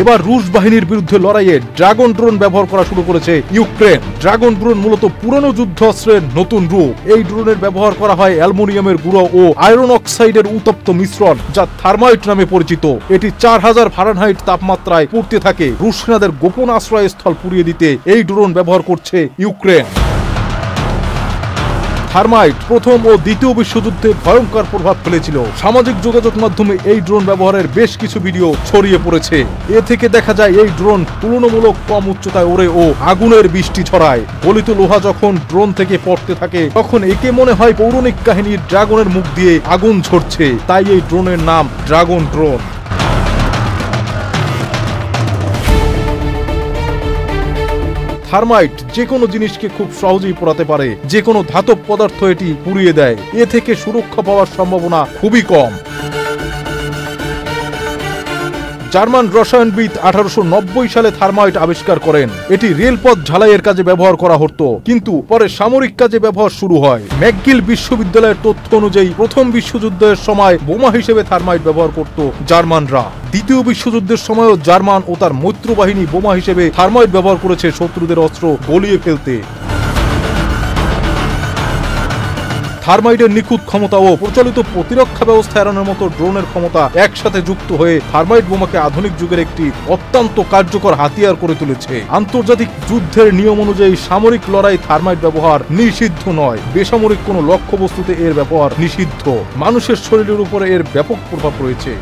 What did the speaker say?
এবার রুশ বাহিনীর বিরুদ্ধে লড়াইয়ে ড্রাগন ড্রোন ব্যবহার করা শুরু করেছে ইউক্রেন। ড্রাগন ড্রোন মূলত পুরনো যুদ্ধ অস্ত্রের নতুন রূপ। এই ড্রোনের ব্যবহার করা হয় অ্যালুমিনিয়ামের গুঁড়ো ও আয়রন অক্সাইডের উত্তপ্ত মিশ্রণ, যা থার্মাইট নামে পরিচিত। এটি 4000 ফারেনহাইট তাপমাত্রায় পুড়তে থাকে। রুশ সেনাদের গোপন আশ্রয়স্থল পুড়িয়ে দিতে এই ড্রোন ব্যবহার করছে ইউক্রেন। থার্মাইট প্রথম ও দ্বিতীয় বিশ্বযুদ্ধে ভয়ঙ্কর প্রভাব ফেলেছিল। সামাজিক যোগাযোগ মাধ্যমে এই ড্রোন ব্যবহারের বেশ কিছু ভিডিও ছড়িয়ে পড়েছে। এ থেকে দেখা যায় এই ড্রোন তুলনামূলক কম উচ্চতায় ওড়ে ও আগুনের বৃষ্টি ছড়ায়। গলিত লোহা যখন ড্রোন থেকে পড়তে থাকে তখন একে মনে হয় পৌরাণিক কাহিনীর ড্রাগনের মুখ দিয়ে আগুন ঝরছে। তাই এই ড্রোনের নাম ড্রাগন ড্রোন। থার্মাইট যে কোনো জিনিসকে খুব সহজেই পোড়াতে পারে। যে কোনো ধাতব পদার্থ এটি পুড়িয়ে দেয়। এ থেকে সুরক্ষা পাওয়ার সম্ভাবনা খুবই কম। জার্মান রসায়নবিদ 1890 সালে থার্মাইট আবিষ্কার করেন। এটি রেলপথ ঝালাইয়ের কাজে ব্যবহার করা হতো, কিন্তু পরে সামরিক কাজে ব্যবহার শুরু হয়। ম্যাকগিল বিশ্ববিদ্যালয়ের তথ্য অনুযায়ী প্রথম বিশ্বযুদ্ধের সময় বোমা হিসেবে থার্মাইট ব্যবহার করত জার্মানরা। দ্বিতীয় বিশ্বযুদ্ধের সময়ও জার্মান ও তার মৈত্র বাহিনী বোমা হিসেবে থার্মাইট ব্যবহার করেছে শত্রুদের অস্ত্র গলিয়ে ফেলতে। থার্মাইটের নিখুঁত ক্ষমতা ও প্রচলিত প্রতিরক্ষা ব্যবস্থা এড়ানোর মতো ড্রোনের ক্ষমতা একসাথে যুক্ত হয়ে থার্মাইট বোমাকে আধুনিক যুগের একটি অত্যন্ত কার্যকর হাতিয়ার করে তুলেছে। আন্তর্জাতিক যুদ্ধের নিয়ম অনুযায়ী সামরিক লড়াই থার্মাইট ব্যবহার নিষিদ্ধ নয়। বেসামরিক কোনো লক্ষ্যবস্তুতে এর ব্যবহার নিষিদ্ধ। মানুষের শরীরের উপরে এর ব্যাপক প্রভাব রয়েছে।